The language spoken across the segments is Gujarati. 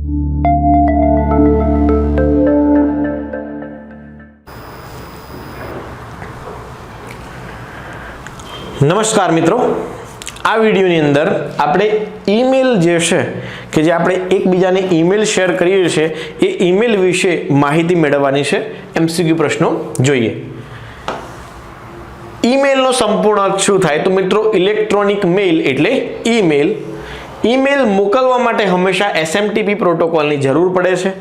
નમસ્કાર મિત્રો, આ વિડીયોની અંદર આપણે ઈમેલ જે છે કે જે આપણે એકબીજાને ઈમેલ શેર કરીએ છીએ એ ઈમેલ વિશે માહિતી મેળવવાની છે. એમસીક્યુ પ્રશ્નો જોઈએ. ઈમેલનો સંપૂર્ણ અર્થ શું થાય? તો મિત્રો, ઇલેક્ટ્રોનિક મેલ એટલે ઈમેલ. ઈમેલ મોકલવા માટે હંમેશા એસએમટીપી પ્રોટોકોલની જરૂર પડે છે.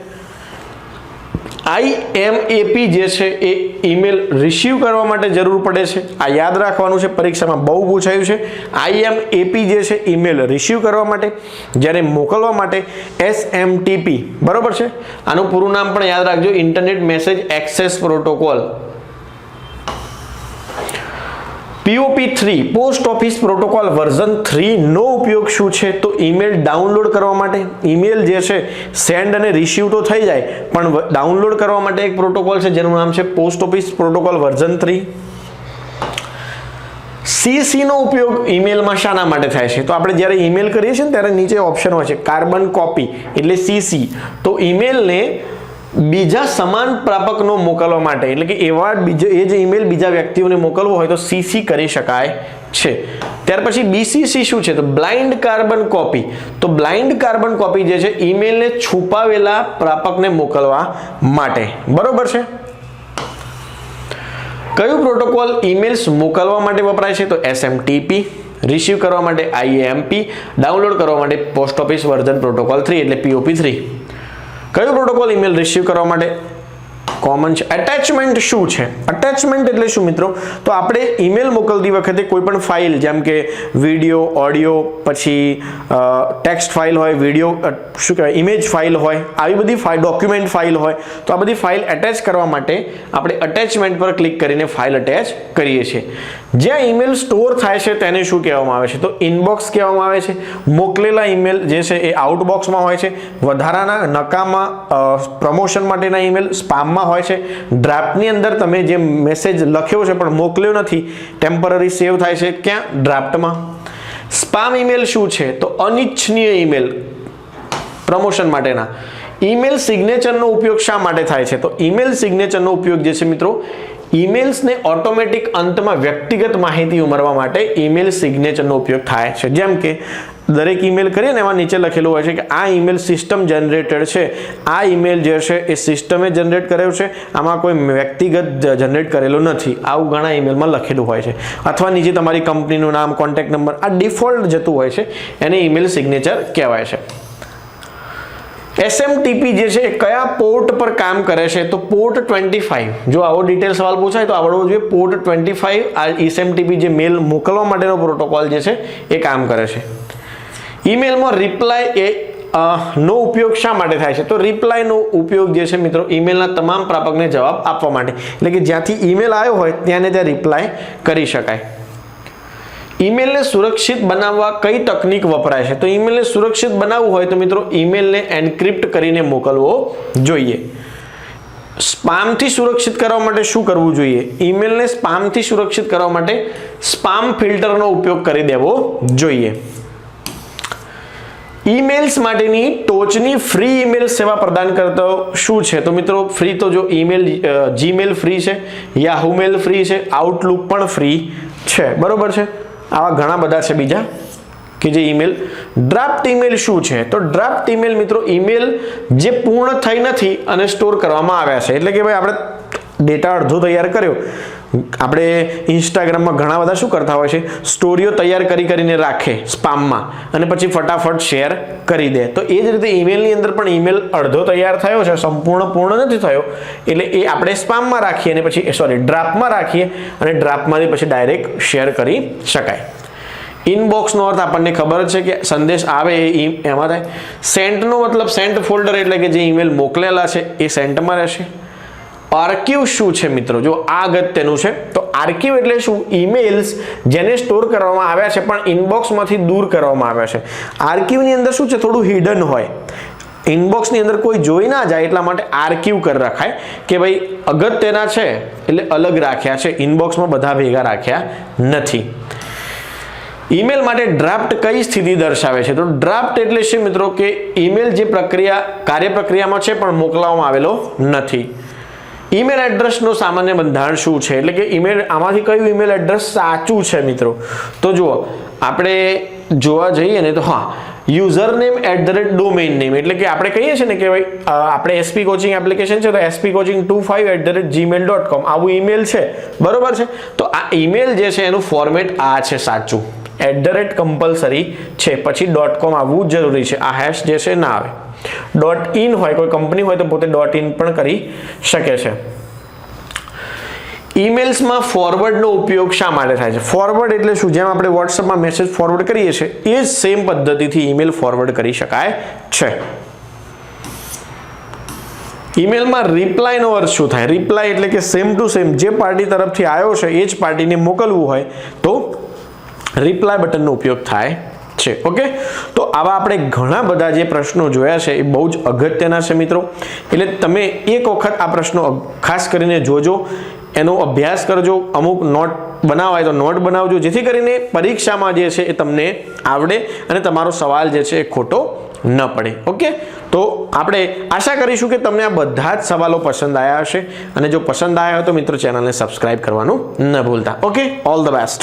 IMAP જે છે એ ઈમેલ રિસીવ કરવા માટે જરૂર પડે છે. આ યાદ રાખવાનું છે, પરીક્ષામાં બહુ પૂછાયું છે. IMAP જે છે ઈમેલ રિસીવ કરવા માટે, જ્યારે મોકલવા માટે SMTP. બરોબર છે? આનું પૂરું નામ પણ યાદ રાખજો, internet message access protocol. POP3 post office protocol version 3 નો ઉપયોગ શું છે? તો ઈમેલ ડાઉનલોડ કરવા માટે. ઈમેલ જે છે સેન્ડ અને રિસીવ તો થઈ જાય, પણ ડાઉનલોડ કરવા માટે એક પ્રોટોકોલ છે જેનું નામ છે post office protocol version 3. CC નો ઉપયોગ ઈમેલમાં શાના માટે થાય છે? તો આપણે જ્યારે ઈમેલ કરીએ છીએ ને ત્યારે નીચે ઓપ્શન હોય છે કાર્બન કોપી એટલે CC. તો ઈમેલને બીજા સમાન પ્રાપકનો મોકલવા માટે, એટલે કે એવા એ જે ઈમેલ બીજા વ્યક્તિઓને મોકલવો હોય તો CC કરી શકાય છે. ત્યાર પછી BCC શું છે? તો બ્લાઇન્ડ કાર્બન કોપી. તો બ્લાઇન્ડ કાર્બન કોપી જે છે ઈમેલને છુપાવેલા પ્રાપકને મોકલવા માટે. બરોબર છે? કયું પ્રોટોકોલ ઈમેલ્સ મોકલવા માટે વપરાય છે? તો SMTP. રિસીવ કરવા માટે IMP. ડાઉનલોડ કરવા માટે પોસ્ટ ઓફિસ વર્ઝન પ્રોટોકોલ 3 એટલે POP3. કયો પ્રોટોકોલ ઈમેલ રિસીવ કરવા માટે કોમન છે? અટેચમેન્ટ શું છે? અટેચમેન્ટ એટલે શું મિત્રો? તો આપણે ઈમેલ મોકલતી વખતે કોઈ પણ ફાઇલ, જેમ કે વિડીયો, ઓડિયો, પછી ટેક્સ્ટ ફાઇલ હોય, વિડીયો શું કહેવાય, ઇમેજ ફાઇલ હોય, આવી બધી ફાઇલ, ડોક્યુમેન્ટ ફાઇલ હોય, તો આ બધી ફાઇલ એટેચ કરવા માટે આપણે અટેચમેન્ટ પર ક્લિક કરીને ફાઇલ અટેચ કરીએ છીએ. જ્યાં ઈમેલ સ્ટોર થાય છે તેને શું કહેવામાં આવે છે? તો ઇનબોક્સ કહેવામાં આવે છે. મોકલેલા ઈમેલ જે છે એ આઉટબોક્સમાં હોય છે. વધારાના નકામા પ્રમોશન માટેના ઈમેલ સ્પામમાં હોય છે. ડ્રાફ્ટની અંદર તમે જે મેસેજ લખ્યો છે પણ મોકલ્યો નથી, ટેમ્પરરી સેવ થાય છે ક્યાં? ડ્રાફ્ટમાં. સ્પામ ઈમેલ શું છે? તો અનિચ્છનીય ઈમેલ, પ્રમોશન માટેના. ઈમેલ સિગ્નેચરનો ઉપયોગ શા માટે થાય છે? તો ઈમેલ સિગ્નેચરનો ઉપયોગ જે છે મિત્રો, ઈમેલ્સને ઓટોમેટિક અંતમાં વ્યક્તિગત માહિતી ઉમેરવા માટે ઈમેલ સિગ્નેચરનો ઉપયોગ થાય છે. જેમ કે દરેક ઈમેલ કરીએ ને એમાં નીચે લખેલું હોય છે કે આ ઈમેલ સિસ્ટમ જનરેટેડ છે. આ ઈમેલ જે છે એ સિસ્ટમે જનરેટ કર્યો છે, આમાં કોઈ વ્યક્તિગત જનરેટ કરેલો નથી. આવું ઘણા ઈમેલમાં લખેલું હોય છે. અથવા નીચે તમારી કંપનીનું નામ, કોન્ટેક્ટ નંબર, આ ડિફોલ્ટ જતું હોય છે, એને ઈમેલ સિગ્નેચર કહેવાય છે. SMTP જે છે એ કયા પોર્ટ પર કામ કરે છે? તો પોર્ટ 25. જો આવો ડિટેલ સવાલ પૂછાય તો આવડવો જોઈએ. પોર્ટ 25 આ SMTP જે મેલ મોકલવા માટેનો પ્રોટોકોલ જે છે એ કામ કરે છે. ઈમેલમાં રિપ્લાય નો ઉપયોગ શા માટે થાય છે? તો રિપ્લાયનો ઉપયોગ જે છે મિત્રો ઈમેલના તમામ પ્રાપકને જવાબ આપવા માટે, એટલે કે જ્યાંથી ઈમેલ આવ્યો હોય ત્યાં રિપ્લાય કરી શકાય. ઈમેલને સુરક્ષિત બનાવવા કઈ તકનીક વપરાય છે? તો ઈમેલને સુરક્ષિત બનાવવું હોય તો મિત્રો ઈમેલને એન્ક્રિપ્ટ કરીને મોકલવો જોઈએ. સ્પામથી સુરક્ષિત કરવા માટે શું કરવું જોઈએ? ઈમેલને સ્પામથી સુરક્ષિત કરવા માટે સ્પામ ફિલ્ટરનો ઉપયોગ કરી દેવો જોઈએ. ઈમેલ્સ માટેની ટોચની ફ્રી ઈમેલ સેવા પ્રદાન કરતો શું છે? તો મિત્રો ફ્રી તો જો ઈમેલ જીમેલ ફ્રી છે, યાહુ મેલ ફ્રી છે, આઉટલુક પણ ફ્રી છે. બરોબર છે? આવા ઘણા બધા છે બીજા કે જે ઈમેલ. ડ્રાફ્ટ ઈમેલ શું છે? તો ડ્રાફ્ટ ઈમેલ મિત્રો ઈમેલ જે પૂર્ણ થઈ નથી અને સ્ટોર કરવામાં આવ્યા છે. એટલે કે ભાઈ આપણે ડેટા અડધો તૈયાર કર્યો. આપણે ઇન્સ્ટાગ્રામમાં ઘણા બધા શું કરતા હોય છે, સ્ટોરીઓ તૈયાર કરીને રાખે સ્પામમાં અને પછી ફટાફટ શેર કરી દે. તો એ જ રીતે ઈમેલની અંદર પણ ઈમેલ અડધો તૈયાર થયો છે, પૂર્ણ નથી થયો, એટલે એ આપણે સ્પામમાં રાખીએ અને પછી ડ્રાફ્ટમાં રાખીએ અને ડ્રાફ્ટમાંથી પછી ડાયરેક્ટ શેર કરી શકાય. ઇનબોક્સનો અર્થ આપણને ખબર છે કે સંદેશ આવે એમાં થાય. સેન્ટનો મતલબ સેન્ટ ફોલ્ડર એટલે કે જે ઈમેલ મોકલેલા છે એ સેન્ટમાં રહેશે. આર્કિવ શું છે મિત્રો? જો આ અગત્યનું છે. તો આર્કિવ એટલે શું? ઈમેલ્સ જેને સ્ટોર કરવામાં આવ્યા છે પણ ઇનબોક્સમાંથી દૂર કરવામાં આવ્યા છે. આર્કિવની અંદર શું છે, થોડું હિડન હોય, ઇનબોક્સની અંદર કોઈ જોઈ ના જાય, એટલા માટે આર્કિવ કરી રખાય કે ભાઈ અગત્યના છે એટલે અલગ રાખ્યા છે, ઇનબોક્સમાં બધા ભેગા રાખ્યા નથી. ઈમેલ માટે ડ્રાફ્ટ કઈ સ્થિતિ દર્શાવે છે? તો ડ્રાફ્ટ એટલે શું મિત્રો કે ઈમેલ જે કાર્ય પ્રક્રિયામાં છે પણ મોકલવામાં આવેલો નથી. ઈમેલ એડ્રેસનો સામાન્ય બંધારણ શું છે? એટલે કે આમાંથી કયું ઈમેલ એડ્રેસ સાચું છે મિત્રો? તો જુઓ, આપણે જોવા જઈએ ને તો હા, યુઝર નેમ @ડોમેઇન નેમ એટલે કે આપણે કહીએ છીએ ને કે ભાઈ આપણે એસપી કોચિંગ એપ્લિકેશન છે તો spcoaching25@gmail.com આવું ઈમેલ છે, બરોબર છે? તો આ ઈમેલ જે છે એનું ફોર્મેટ આ છે સાચું, @કમ્પલસરી છે, પછી .com આવવું જરૂરી છે. આ હેશ જે છે ના આવે. .in હોય, કોઈ કંપની હોય તો પોતે .in પણ કરી શકે છે. ઈમેલ્સમાં ફોરવર્ડનો ઉપયોગ શા માટે થાય છે? ફોરવર્ડ એટલે શું? જેમ આપણે વોટ્સઅપમાં મેસેજ ફોરવર્ડ કરીએ છીએ એ જ સેમ પદ્ધતિથી ઈમેલ ફોરવર્ડ કરી શકાય છે. ઈમેલમાં રિપ્લાયનો અર્થ શું થાય? રિપ્લાય એટલે કે સેમ ટુ સેમ જે પાર્ટી તરફથી આવ્યો છે એ જ પાર્ટીને મોકલવું હોય તો રિપ્લાય બટનનો ઉપયોગ થાય છે. ઓકે, તો આવા આપણે ઘણા બધા જે પ્રશ્નો જોયા છે એ બહુ જ અગત્યના છે મિત્રો. એટલે તમે એક વખત આ પ્રશ્નો ખાસ કરીને જોજો, એનો અભ્યાસ કરજો, અમુક નોટ બનાવાય તો નોટ બનાવજો, જેથી કરીને પરીક્ષામાં જે છે એ તમને આવડે અને તમારો સવાલ જે છે એ ખોટો ન પડે. ઓકે, તો આપણે આશા કરીશું કે તમને આ બધા જ સવાલો પસંદ આવ્યા હશે, અને જો પસંદ આવ્યા હોય તો મિત્રો ચેનલને સબસ્ક્રાઇબ કરવાનું ન ભૂલતા. Okay, all the best.